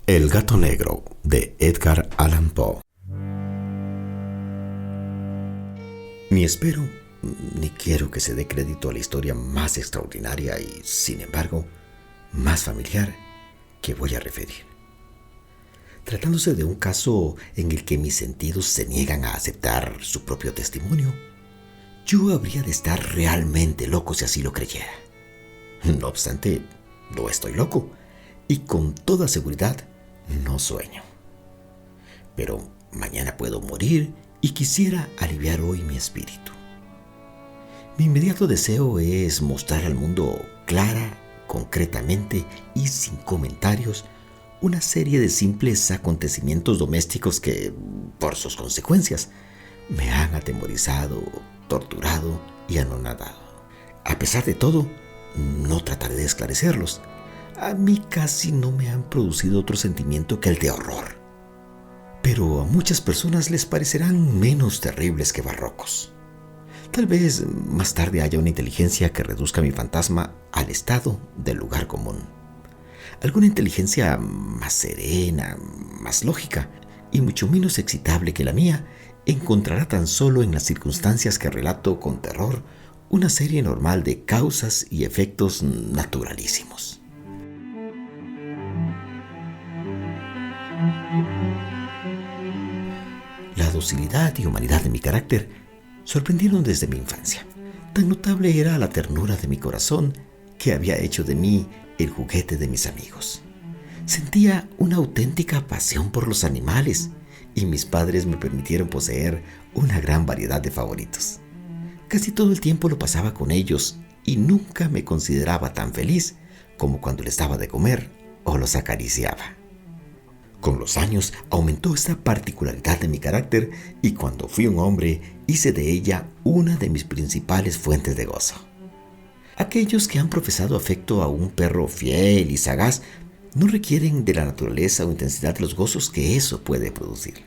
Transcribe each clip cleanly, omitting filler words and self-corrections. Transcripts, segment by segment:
El gato negro de Edgar Allan Poe. Ni espero ni quiero que se dé crédito a la historia más extraordinaria y, sin embargo, más familiar que voy a referir. Tratándose de un caso en el que mis sentidos se niegan a aceptar su propio testimonio, yo habría de estar realmente loco si así lo creyera. No obstante, no estoy loco y con toda seguridad no sueño. Pero mañana puedo morir y quisiera aliviar hoy mi espíritu. Mi inmediato deseo es mostrar al mundo clara, concretamente y sin comentarios una serie de simples acontecimientos domésticos que, por sus consecuencias, me han atemorizado, torturado y anonadado. A pesar de todo, no trataré de esclarecerlos. A mí casi no me han producido otro sentimiento que el de horror. Pero a muchas personas les parecerán menos terribles que barrocos. Tal vez más tarde haya una inteligencia que reduzca mi fantasma al estado del lugar común. Alguna inteligencia más serena, más lógica y mucho menos excitable que la mía encontrará tan solo en las circunstancias que relato con terror una serie normal de causas y efectos naturalísimos. La docilidad y humanidad de mi carácter sorprendieron desde mi infancia. Tan notable era la ternura de mi corazón que había hecho de mí el juguete de mis amigos. Sentía una auténtica pasión por los animales y mis padres me permitieron poseer una gran variedad de favoritos. Casi todo el tiempo lo pasaba con ellos y nunca me consideraba tan feliz como cuando les daba de comer o los acariciaba. Con los años aumentó esta particularidad de mi carácter y cuando fui un hombre hice de ella una de mis principales fuentes de gozo. Aquellos que han profesado afecto a un perro fiel y sagaz no requieren de la naturaleza o intensidad de los gozos que eso puede producir.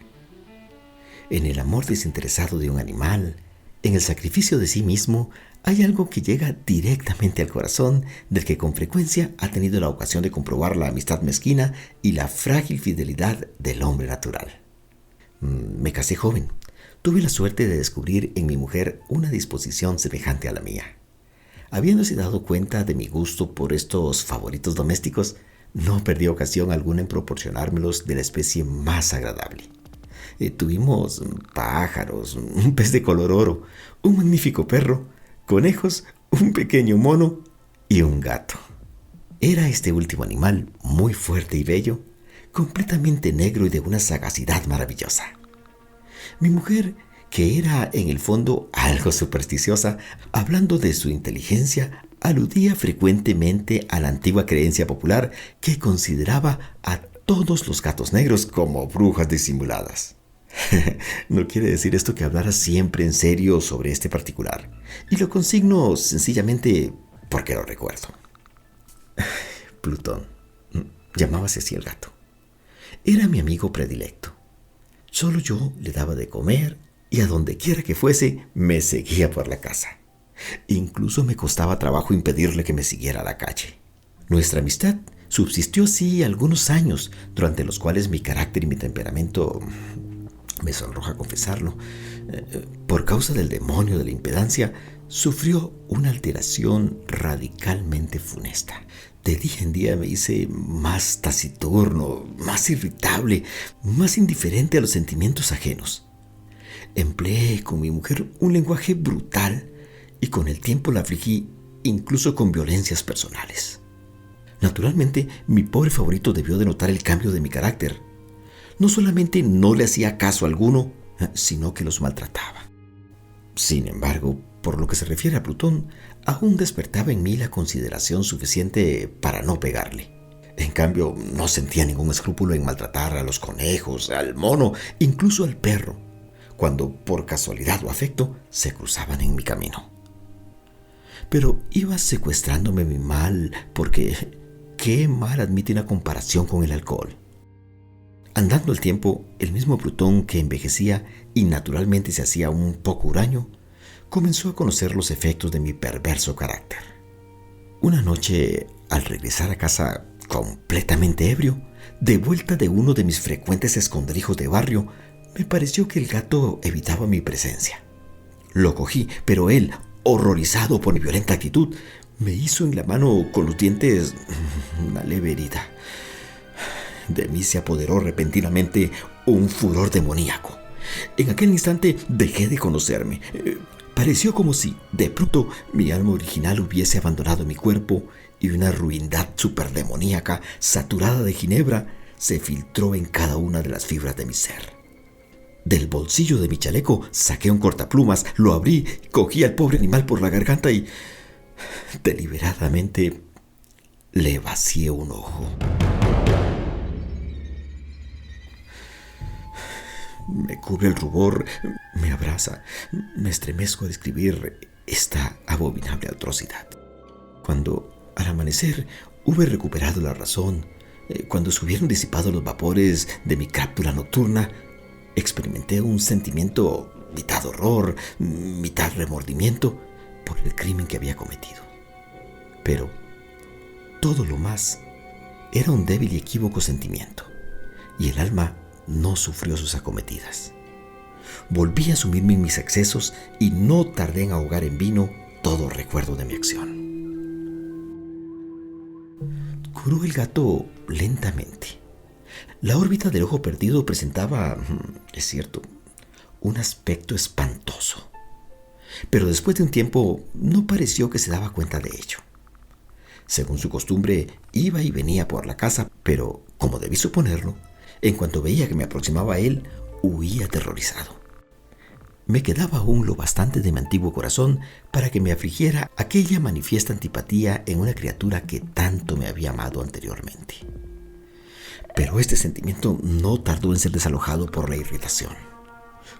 En el amor desinteresado de un animal, en el sacrificio de sí mismo, hay algo que llega directamente al corazón del que con frecuencia ha tenido la ocasión de comprobar la amistad mezquina y la frágil fidelidad del hombre natural. Me casé joven. Tuve la suerte de descubrir en mi mujer una disposición semejante a la mía. Habiéndose dado cuenta de mi gusto por estos favoritos domésticos, no perdí ocasión alguna en proporcionármelos de la especie más agradable. Tuvimos pájaros, un pez de color oro, un magnífico perro, conejos, un pequeño mono y un gato. Era este último animal muy fuerte y bello, completamente negro y de una sagacidad maravillosa. Mi mujer, que era en el fondo algo supersticiosa, hablando de su inteligencia, aludía frecuentemente a la antigua creencia popular que consideraba a todos los gatos negros como brujas disimuladas. No quiere decir esto que hablara siempre en serio sobre este particular, y lo consigno sencillamente porque lo recuerdo. Plutón, llamábase así el gato, era mi amigo predilecto. Solo yo le daba de comer y a donde quiera que fuese me seguía por la casa. Incluso me costaba trabajo impedirle que me siguiera a la calle. Nuestra amistad subsistió así algunos años, durante los cuales mi carácter y mi temperamento, me sonroja confesarlo, por causa del demonio de la impedancia, sufrió una alteración radicalmente funesta. De día en día me hice más taciturno, más irritable, más indiferente a los sentimientos ajenos. Empleé con mi mujer un lenguaje brutal y con el tiempo la afligí incluso con violencias personales. Naturalmente, mi pobre favorito debió de notar el cambio de mi carácter. No solamente no le hacía caso alguno, sino que los maltrataba. Sin embargo, por lo que se refiere a Plutón, aún despertaba en mí la consideración suficiente para no pegarle. En cambio, no sentía ningún escrúpulo en maltratar a los conejos, al mono, incluso al perro, cuando por casualidad o afecto se cruzaban en mi camino. Pero iba secuestrándome mi mal porque qué mal admite una comparación con el alcohol. Andando el tiempo, el mismo Plutón que envejecía y naturalmente se hacía un poco huraño, comenzó a conocer los efectos de mi perverso carácter. Una noche, al regresar a casa completamente ebrio, De vuelta de uno de mis frecuentes escondrijos de barrio, me pareció que el gato evitaba mi presencia. Lo cogí, pero él, horrorizado por mi violenta actitud, me hizo en la mano con los dientes una leve herida. De mí se apoderó repentinamente un furor demoníaco. En aquel instante dejé de conocerme. Pareció como si, de pronto, mi alma original hubiese abandonado mi cuerpo y una ruindad superdemoníaca, saturada de ginebra, se filtró en cada una de las fibras de mi ser. Del bolsillo de mi chaleco saqué un cortaplumas, lo abrí, cogí al pobre animal por la garganta y, deliberadamente, le vacié un ojo. Me cubre el rubor, me abraza, me estremezco a describir esta abominable atrocidad. Cuando, al amanecer, hube recuperado la razón, cuando se hubieron disipado los vapores de mi cápsula nocturna, experimenté un sentimiento mitad horror, mitad remordimiento por el crimen que había cometido. Pero todo lo más era un débil y equívoco sentimiento, y el alma no sufrió sus acometidas. Volví a sumirme en mis excesos y no tardé en ahogar en vino todo recuerdo de mi acción. Curó el gato lentamente. La órbita del ojo perdido presentaba, es cierto, un aspecto espantoso. Pero después de un tiempo no pareció que se daba cuenta de ello. Según su costumbre, iba y venía por la casa, pero, como debí suponerlo, en cuanto veía que me aproximaba a él, huía aterrorizado. Me quedaba aún lo bastante de mi antiguo corazón para que me afligiera aquella manifiesta antipatía en una criatura que tanto me había amado anteriormente. Pero este sentimiento no tardó en ser desalojado por la irritación.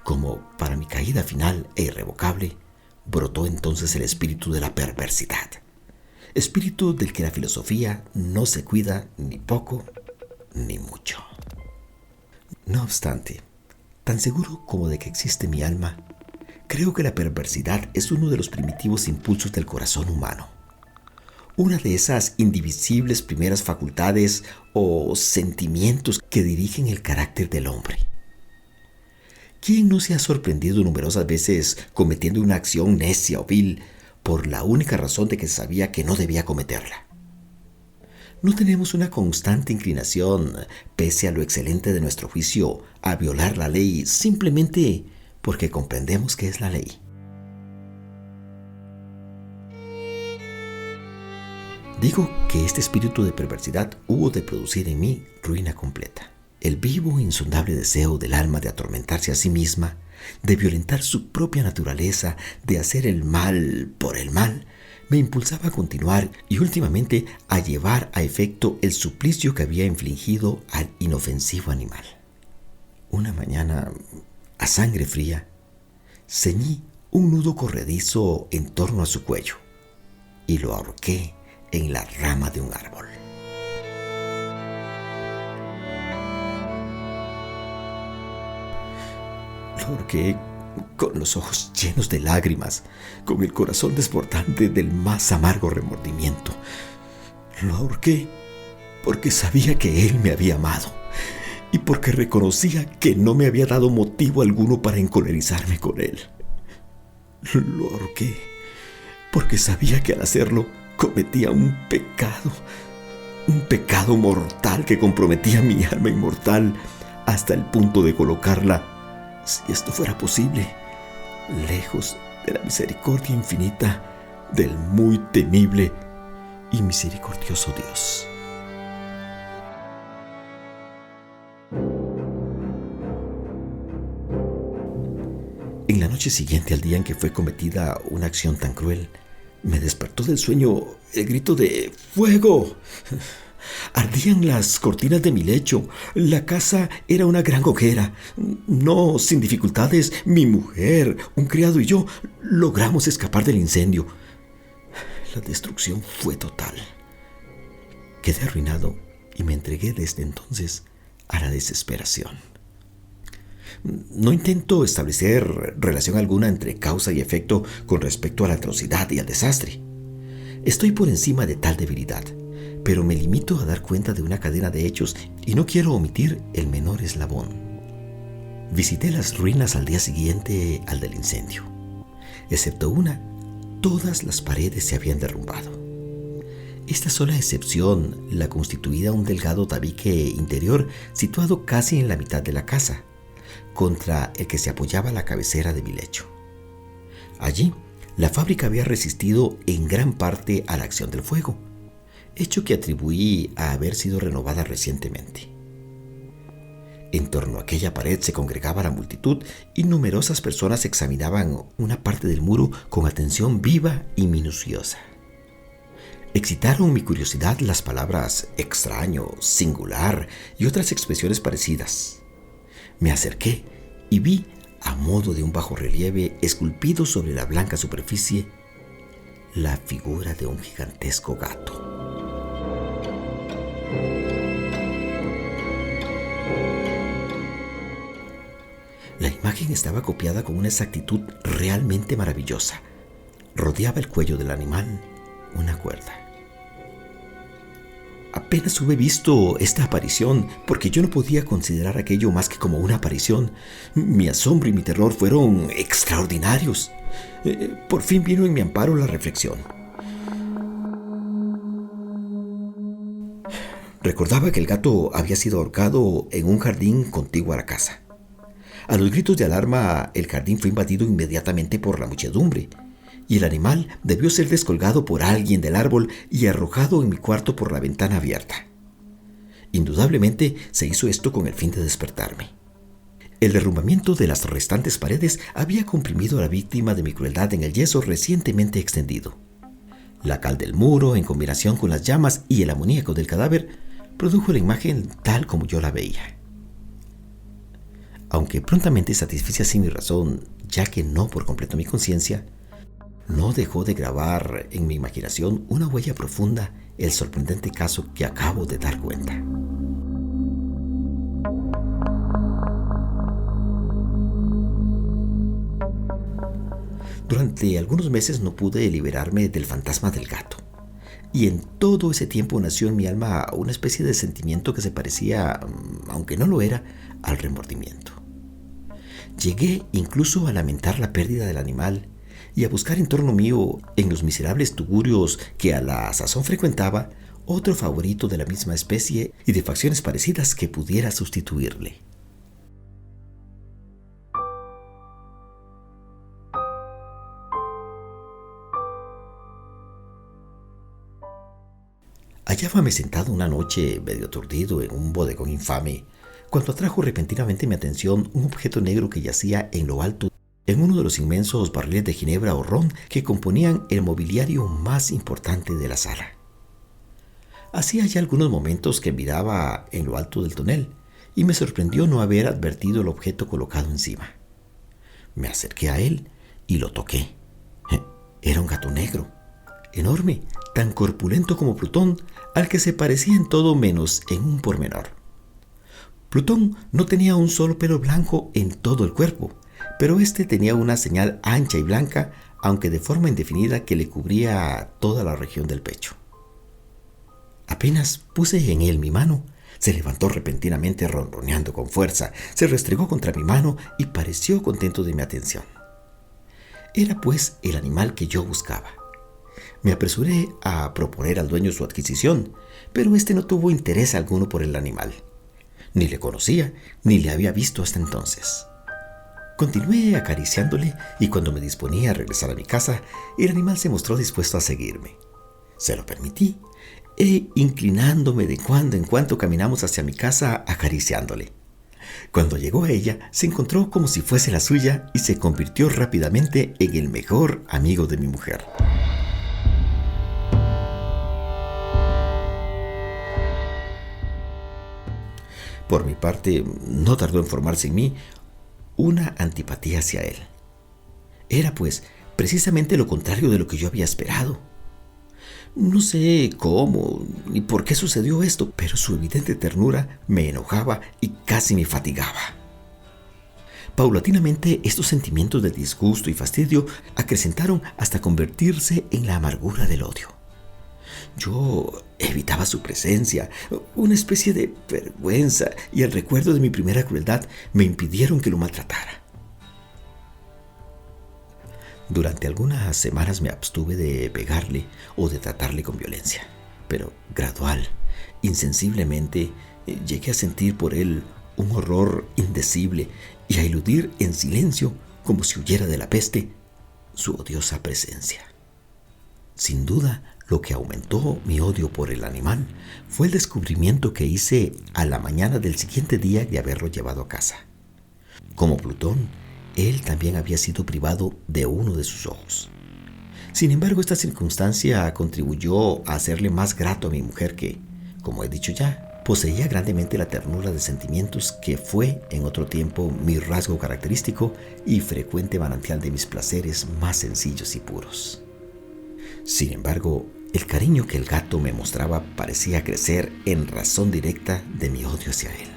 Como para mi caída final e irrevocable, brotó entonces el espíritu de la perversidad. Espíritu del que la filosofía no se cuida ni poco ni mucho. No obstante, tan seguro como de que existe mi alma, creo que la perversidad es uno de los primitivos impulsos del corazón humano. Una de esas indivisibles primeras facultades o sentimientos que dirigen el carácter del hombre. ¿Quién no se ha sorprendido numerosas veces cometiendo una acción necia o vil por la única razón de que sabía que no debía cometerla? ¿No tenemos una constante inclinación, pese a lo excelente de nuestro juicio, a violar la ley simplemente porque comprendemos que es la ley? Digo que este espíritu de perversidad hubo de producir en mí ruina completa. El vivo e insondable deseo del alma de atormentarse a sí misma, de violentar su propia naturaleza, de hacer el mal por el mal, me impulsaba a continuar y últimamente a llevar a efecto el suplicio que había infligido al inofensivo animal. Una mañana, a sangre fría, ceñí un nudo corredizo en torno a su cuello y lo ahorqué en la rama de un árbol. Lo ahorqué con los ojos llenos de lágrimas, con el corazón desbordante del más amargo remordimiento. Lo ahorqué porque sabía que él me había amado y porque reconocía que no me había dado motivo alguno para encolerizarme con él. Lo ahorqué porque sabía que al hacerlo cometía un pecado mortal que comprometía mi alma inmortal hasta el punto de colocarla, si esto fuera posible, lejos de la misericordia infinita del muy temible y misericordioso Dios. En la noche siguiente al día en que fue cometida una acción tan cruel, me despertó del sueño el grito de ¡fuego! Ardían las cortinas de mi lecho. La casa era una gran hoguera. No, sin dificultades, mi mujer, un criado y yo logramos escapar del incendio. La destrucción fue total. Quedé arruinado y me entregué desde entonces a la desesperación. No intento establecer relación alguna entre causa y efecto con respecto a la atrocidad y al desastre. Estoy por encima de tal debilidad, pero me limito a dar cuenta de una cadena de hechos y no quiero omitir el menor eslabón. Visité las ruinas al día siguiente al del incendio. Excepto una, todas las paredes se habían derrumbado. Esta sola excepción la constituía un delgado tabique interior situado casi en la mitad de la casa, contra el que se apoyaba la cabecera de mi lecho. Allí, la fábrica había resistido en gran parte a la acción del fuego, hecho que atribuí a haber sido renovada recientemente. En torno a aquella pared se congregaba la multitud y numerosas personas examinaban una parte del muro con atención viva y minuciosa. Excitaron mi curiosidad las palabras extraño, singular y otras expresiones parecidas. Me acerqué y vi, a modo de un bajorrelieve esculpido sobre la blanca superficie, la figura de un gigantesco gato. La imagen estaba copiada con una exactitud realmente maravillosa. Rodeaba el cuello del animal una cuerda. Apenas hube visto esta aparición, porque yo no podía considerar aquello más que como una aparición. Mi asombro y mi terror fueron extraordinarios. Por fin vino en mi amparo la reflexión. Recordaba que el gato había sido ahorcado en un jardín contiguo a la casa. A los gritos de alarma, el jardín fue invadido inmediatamente por la muchedumbre, y el animal debió ser descolgado por alguien del árbol y arrojado en mi cuarto por la ventana abierta. Indudablemente se hizo esto con el fin de despertarme. El derrumbamiento de las restantes paredes había comprimido a la víctima de mi crueldad en el yeso recientemente extendido. La cal del muro, en combinación con las llamas y el amoníaco del cadáver, produjo la imagen tal como yo la veía. Aunque prontamente satisfice así mi razón, ya que no por completo mi conciencia, no dejó de grabar en mi imaginación una huella profunda el sorprendente caso que acabo de dar cuenta. Durante algunos meses no pude liberarme del fantasma del gato, y en todo ese tiempo nació en mi alma una especie de sentimiento que se parecía, aunque no lo era, al remordimiento. Llegué incluso a lamentar la pérdida del animal y a buscar en torno mío, en los miserables tugurios que a la sazón frecuentaba, otro favorito de la misma especie y de facciones parecidas que pudiera sustituirle. Hallábame sentado una noche, medio aturdido, en un bodegón infame, cuando atrajo repentinamente mi atención un objeto negro que yacía en lo alto en uno de los inmensos barriles de ginebra o ron que componían el mobiliario más importante de la sala. Hacía ya algunos momentos que miraba en lo alto del tonel y me sorprendió no haber advertido el objeto colocado encima. Me acerqué a él y lo toqué. Era un gato negro, enorme, tan corpulento como Plutón, al que se parecía en todo menos en un pormenor. Plutón no tenía un solo pelo blanco en todo el cuerpo, pero este tenía una señal ancha y blanca, aunque de forma indefinida, que le cubría toda la región del pecho. Apenas puse en él mi mano, se levantó repentinamente ronroneando con fuerza, se restregó contra mi mano y pareció contento de mi atención. Era pues el animal que yo buscaba. Me apresuré a proponer al dueño su adquisición, pero este no tuvo interés alguno por el animal. Ni le conocía, ni le había visto hasta entonces. Continué acariciándole y cuando me disponía a regresar a mi casa, el animal se mostró dispuesto a seguirme. Se lo permití e inclinándome de cuando en cuando caminamos hacia mi casa acariciándole. Cuando llegó a ella, se encontró como si fuese la suya y se convirtió rápidamente en el mejor amigo de mi mujer. Por mi parte, no tardó en formarse en mí una antipatía hacia él. Era, pues, precisamente lo contrario de lo que yo había esperado. No sé cómo ni por qué sucedió esto, pero su evidente ternura me enojaba y casi me fatigaba. Paulatinamente, estos sentimientos de disgusto y fastidio acrecentaron hasta convertirse en la amargura del odio. Yo Evitaba su presencia. Una especie de vergüenza y el recuerdo de mi primera crueldad me impidieron que lo maltratara. Durante algunas semanas me abstuve de pegarle o de tratarle con violencia, pero gradual, insensiblemente, llegué a sentir por él un horror indecible y a eludir en silencio, como si huyera de la peste, su odiosa presencia. Sin duda, lo que aumentó mi odio por el animal fue el descubrimiento que hice a la mañana del siguiente día de haberlo llevado a casa. Como Plutón, él también había sido privado de uno de sus ojos. Sin embargo, esta circunstancia contribuyó a hacerle más grato a mi mujer que, como he dicho ya, poseía grandemente la ternura de sentimientos que fue en otro tiempo mi rasgo característico y frecuente manantial de mis placeres más sencillos y puros. Sin embargo, el cariño que el gato me mostraba parecía crecer en razón directa de mi odio hacia él.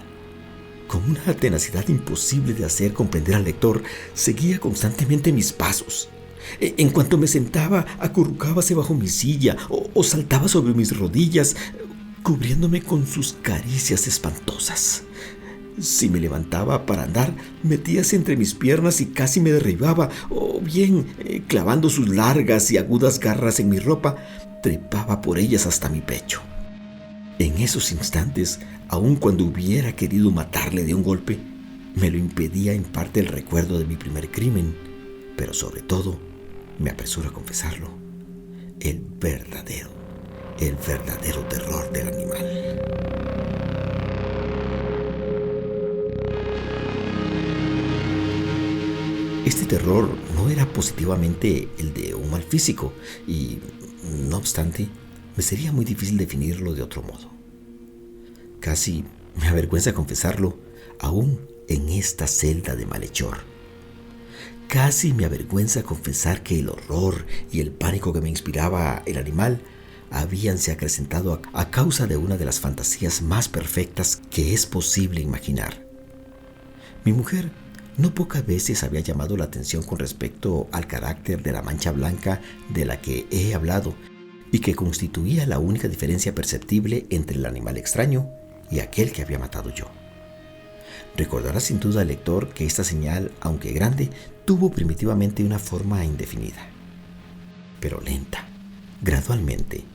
Con una tenacidad imposible de hacer comprender al lector, seguía constantemente mis pasos. En cuanto me sentaba, acurrucábase bajo mi silla o saltaba sobre mis rodillas, cubriéndome con sus caricias espantosas. Si me levantaba para andar, metíase entre mis piernas y casi me derribaba, o bien, clavando sus largas y agudas garras en mi ropa, trepaba por ellas hasta mi pecho. En esos instantes, aun cuando hubiera querido matarle de un golpe, me lo impedía en parte el recuerdo de mi primer crimen, pero sobre todo, me apresuro a confesarlo, el verdadero terror del animal. Este terror no era positivamente el de un mal físico y, no obstante, me sería muy difícil definirlo de otro modo. Casi me avergüenza confesarlo, aún en esta celda de malhechor. Casi me avergüenza confesar que el horror y el pánico que me inspiraba el animal habíanse acrecentado a causa de una de las fantasías más perfectas que es posible imaginar. Mi mujer no pocas veces había llamado la atención con respecto al carácter de la mancha blanca de la que he hablado y que constituía la única diferencia perceptible entre el animal extraño y aquel que había matado yo. Recordará sin duda el lector que esta señal, aunque grande, tuvo primitivamente una forma indefinida, pero lenta, gradualmente,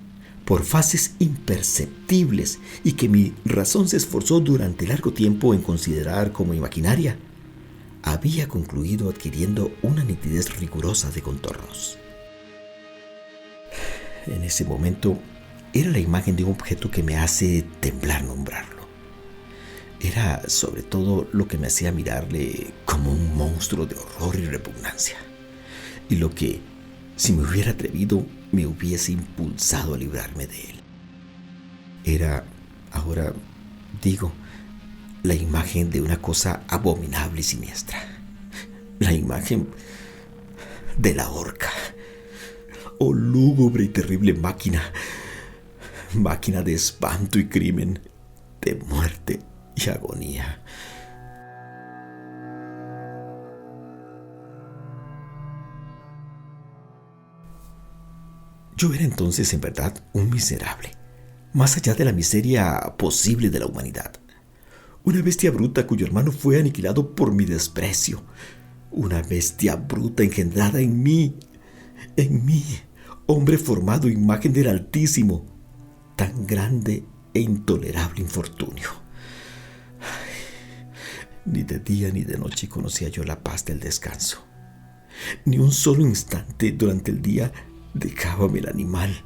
por fases imperceptibles y que mi razón se esforzó durante largo tiempo en considerar como imaginaria, había concluido adquiriendo una nitidez rigurosa de contornos. En ese momento era la imagen de un objeto que me hace temblar nombrarlo. Era sobre todo lo que me hacía mirarle como un monstruo de horror y repugnancia, y lo que, si me hubiera atrevido, me hubiese impulsado a librarme de él. Era, ahora digo, la imagen de una cosa abominable y siniestra. La imagen de la horca. Oh, lúgubre y terrible máquina. Máquina de espanto y crimen, de muerte y agonía. Yo era entonces en verdad un miserable, más allá de la miseria posible de la humanidad. Una bestia bruta cuyo hermano fue aniquilado por mi desprecio. Una bestia bruta engendrada en mí, hombre formado a imagen del Altísimo. Tan grande e intolerable infortunio. Ni de día ni de noche conocía yo la paz del descanso. Ni un solo instante durante el día dejábame el animal.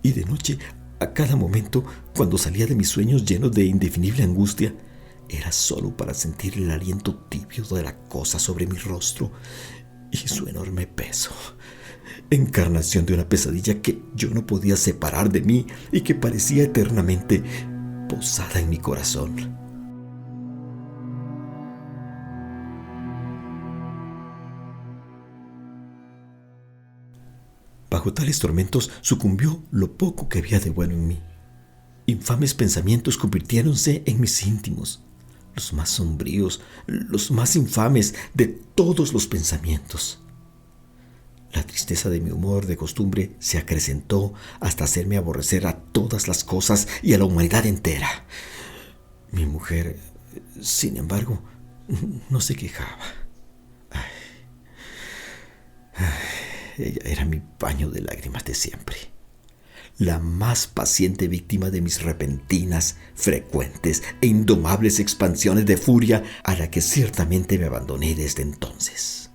Y de noche, a cada momento, cuando salía de mis sueños llenos de indefinible angustia, era solo para sentir el aliento tibio de la cosa sobre mi rostro y su enorme peso, encarnación de una pesadilla que yo no podía separar de mí y que parecía eternamente posada en mi corazón. Bajo tales tormentos sucumbió lo poco que había de bueno en mí. Infames pensamientos convirtiéronse en mis íntimos, los más sombríos, los más infames de todos los pensamientos. La tristeza de mi humor de costumbre se acrecentó hasta hacerme aborrecer a todas las cosas y a la humanidad entera. Mi mujer, sin embargo, no se quejaba. Ella era mi paño de lágrimas de siempre, la más paciente víctima de mis repentinas, frecuentes e indomables expansiones de furia, a la que ciertamente me abandoné desde entonces.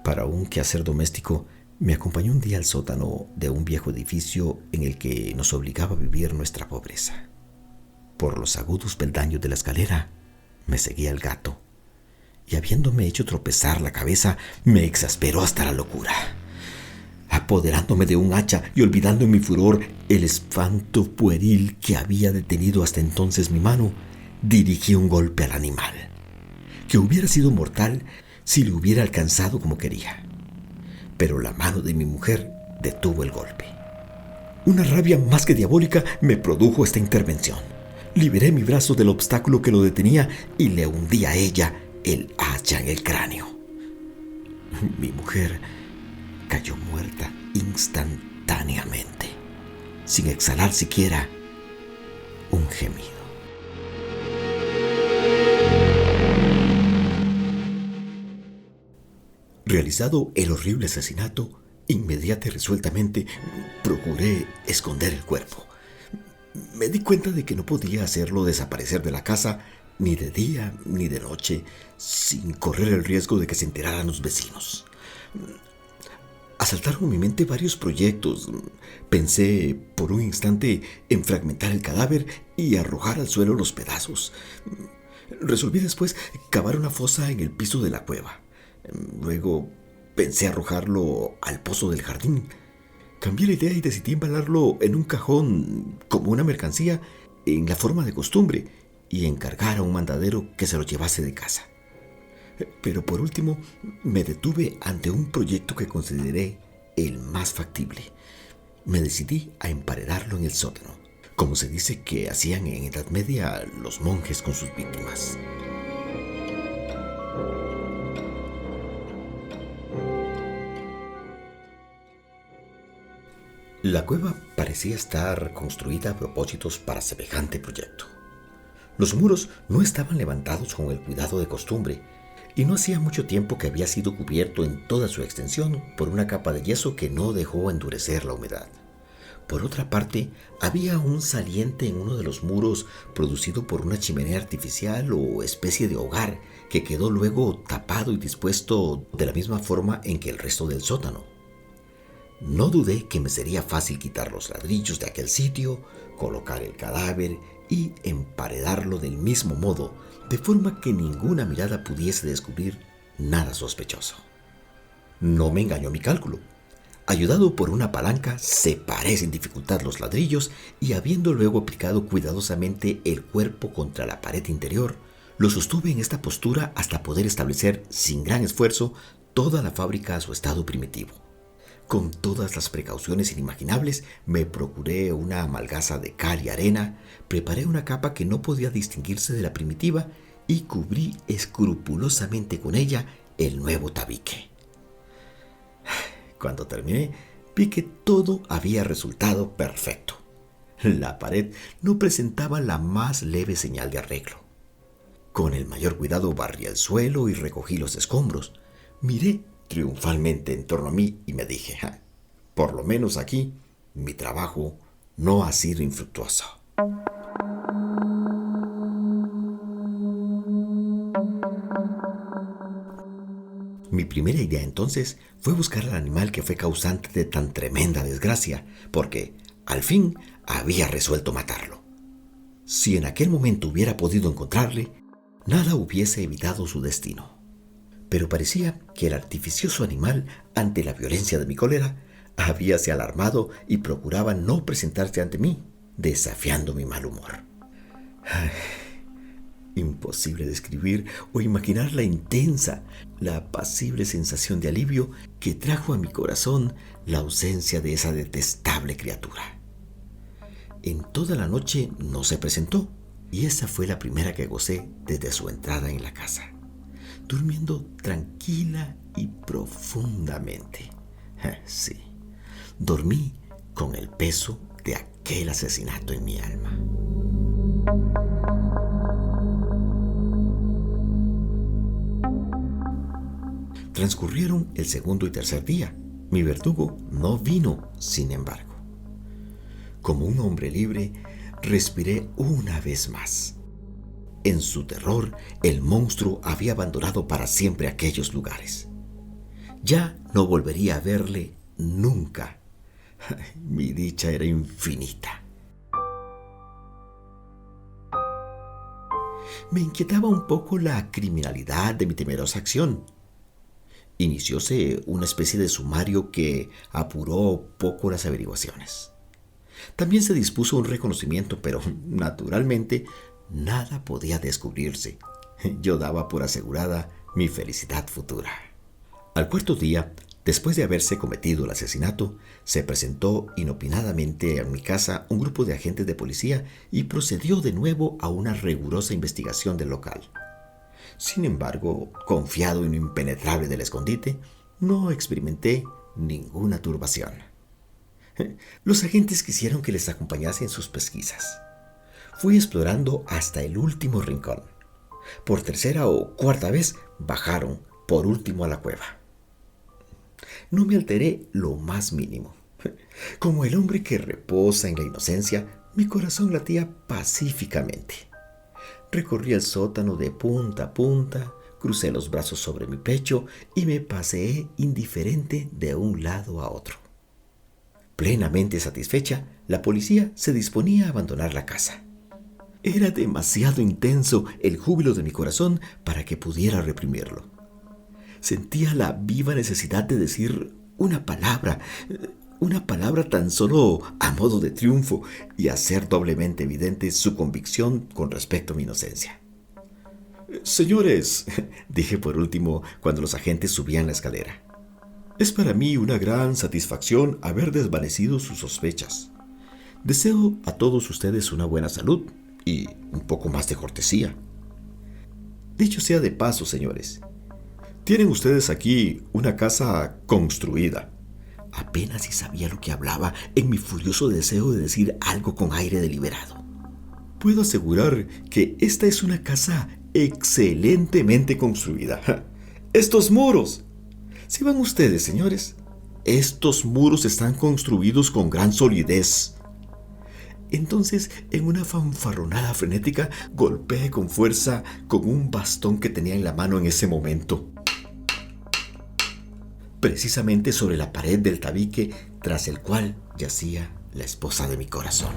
Para un quehacer doméstico, me acompañó un día al sótano de un viejo edificio en el que nos obligaba a vivir nuestra pobreza. Por los agudos peldaños de la escalera me seguía el gato, y habiéndome hecho tropezar la cabeza, me exasperó hasta la locura. Apoderándome de un hacha y olvidando en mi furor el espanto pueril que había detenido hasta entonces mi mano, dirigí un golpe al animal, que hubiera sido mortal si le hubiera alcanzado como quería. Pero la mano de mi mujer detuvo el golpe. Una rabia más que diabólica me produjo esta intervención. Liberé mi brazo del obstáculo que lo detenía y le hundí a ella el hacha en el cráneo. Mi mujer cayó muerta instantáneamente, sin exhalar siquiera un gemido. Realizado el horrible asesinato, inmediata y resueltamente procuré esconder el cuerpo. Me di cuenta de que no podía hacerlo desaparecer de la casa ni de día ni de noche sin correr el riesgo de que se enteraran los vecinos. Asaltaron mi mente varios proyectos. Pensé por un instante en fragmentar el cadáver y arrojar al suelo los pedazos. Resolví después cavar una fosa en el piso de la cueva. Luego pensé arrojarlo al pozo del jardín. Cambié la idea y decidí embalarlo en un cajón como una mercancía en la forma de costumbre y encargar a un mandadero que se lo llevase de casa. Pero por último me detuve ante un proyecto que consideré el más factible. Me decidí a emparedarlo en el sótano, como se dice que hacían en Edad Media los monjes con sus víctimas. La cueva parecía estar construida a propósitos para semejante proyecto. Los muros no estaban levantados con el cuidado de costumbre, y no hacía mucho tiempo que había sido cubierto en toda su extensión por una capa de yeso que no dejó endurecer la humedad. Por otra parte, había un saliente en uno de los muros producido por una chimenea artificial o especie de hogar que quedó luego tapado y dispuesto de la misma forma en que el resto del sótano. No dudé que me sería fácil quitar los ladrillos de aquel sitio, colocar el cadáver y emparedarlo del mismo modo, de forma que ninguna mirada pudiese descubrir nada sospechoso. No me engañó mi cálculo. Ayudado por una palanca, separé sin dificultad los ladrillos y, habiendo luego aplicado cuidadosamente el cuerpo contra la pared interior, lo sostuve en esta postura hasta poder establecer sin gran esfuerzo toda la fábrica a su estado primitivo. Con todas las precauciones inimaginables, me procuré una amalgasa de cal y arena, preparé una capa que no podía distinguirse de la primitiva y cubrí escrupulosamente con ella el nuevo tabique. Cuando terminé, vi que todo había resultado perfecto. La pared no presentaba la más leve señal de arreglo. Con el mayor cuidado barrí el suelo y recogí los escombros. Miré triunfalmente en torno a mí y me dije, por lo menos aquí mi trabajo no ha sido infructuoso. Mi primera idea entonces fue buscar al animal que fue causante de tan tremenda desgracia, porque al fin había resuelto matarlo. Si en aquel momento hubiera podido encontrarle, nada hubiese evitado su destino. Pero parecía que el artificioso animal, ante la violencia de mi cólera, habíase alarmado y procuraba no presentarse ante mí, desafiando mi mal humor. Imposible describir o imaginar la intensa, la apacible sensación de alivio que trajo a mi corazón la ausencia de esa detestable criatura. En toda la noche no se presentó, y esa fue la primera que gocé desde su entrada en la casa. durmiendo tranquila y profundamente. Sí, dormí con el peso de aquel asesinato en mi alma. Transcurrieron el segundo y tercer día. Mi verdugo no vino, sin embargo. Como un hombre libre, respiré una vez más. En su terror, el monstruo había abandonado para siempre aquellos lugares. Ya no volvería a verle nunca. Mi dicha era infinita. Me inquietaba un poco la criminalidad de mi temerosa acción. Inicióse una especie de sumario que apuró poco las averiguaciones. También se dispuso un reconocimiento, pero naturalmente nada podía descubrirse. Yo daba por asegurada mi felicidad futura. Al cuarto día, después de haberse cometido el asesinato, se presentó inopinadamente en mi casa un grupo de agentes de policía y procedió de nuevo a una rigurosa investigación del local. Sin embargo, confiado en lo impenetrable del escondite, no experimenté ninguna turbación. Los agentes quisieron que les acompañase en sus pesquisas. Fui explorando hasta el último rincón. Por tercera o cuarta vez bajaron, por último, a la cueva. No me alteré lo más mínimo. Como el hombre que reposa en la inocencia, mi corazón latía pacíficamente. Recorrí el sótano de punta a punta, crucé los brazos sobre mi pecho y me paseé indiferente de un lado a otro. Plenamente satisfecha, la policía se disponía a abandonar la casa. Era demasiado intenso el júbilo de mi corazón para que pudiera reprimirlo. Sentía la viva necesidad de decir una palabra tan solo a modo de triunfo y hacer doblemente evidente su convicción con respecto a mi inocencia. «Señores», dije por último cuando los agentes subían la escalera, «es para mí una gran satisfacción haber desvanecido sus sospechas. Deseo a todos ustedes una buena salud y un poco más de cortesía. Dicho sea de paso, señores, tienen ustedes aquí una casa construida». Apenas si sabía lo que hablaba en mi furioso deseo de decir algo con aire deliberado. «Puedo asegurar que esta es una casa excelentemente construida. ¡Estos muros! Si van ustedes, señores, estos muros están construidos con gran solidez». Entonces, en una fanfarronada frenética, golpeé con fuerza con un bastón que tenía en la mano en ese momento, precisamente sobre la pared del tabique tras el cual yacía la esposa de mi corazón.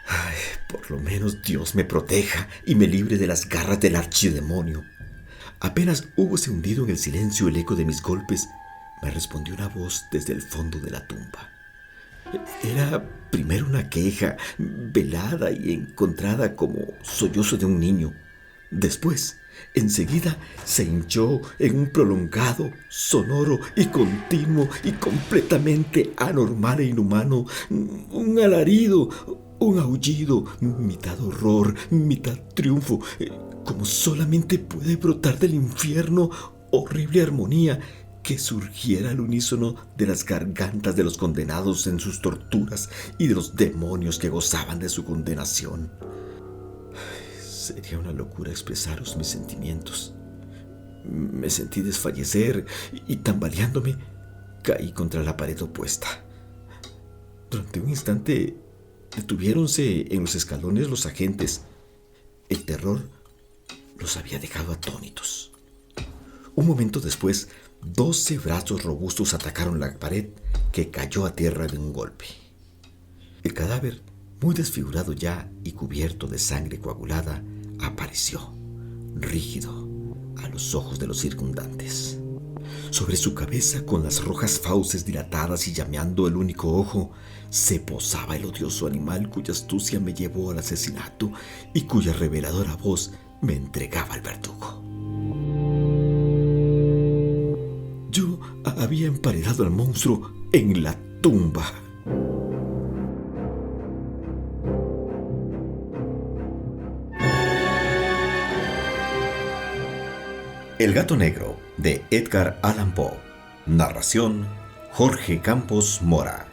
Ay, por lo menos Dios me proteja y me libre de las garras del archidemonio. Apenas húbose hundido en el silencio el eco de mis golpes, me respondió una voz desde el fondo de la tumba. Era primero una queja, velada y encontrada como sollozo de un niño. Después, enseguida, se hinchó en un prolongado, sonoro y continuo y completamente anormal e inhumano, un alarido, un aullido, mitad horror, mitad triunfo, como solamente puede brotar del infierno, horrible armonía que surgiera al unísono de las gargantas de los condenados en sus torturas y de los demonios que gozaban de su condenación. Sería una locura expresaros mis sentimientos. Me sentí desfallecer y tambaleándome caí contra la pared opuesta. Durante un instante detuviéronse en los escalones los agentes. El terror los había dejado atónitos. Un momento después, 12 brazos robustos atacaron la pared, que cayó a tierra de un golpe. El cadáver, muy desfigurado ya y cubierto de sangre coagulada, apareció, rígido, a los ojos de los circundantes. Sobre su cabeza, con las rojas fauces dilatadas y llameando el único ojo, se posaba el odioso animal cuya astucia me llevó al asesinato y cuya reveladora voz me entregaba al verdugo. Yo había emparedado al monstruo en la tumba. El gato negro de Edgar Allan Poe. Narración Jorge Campos Mora.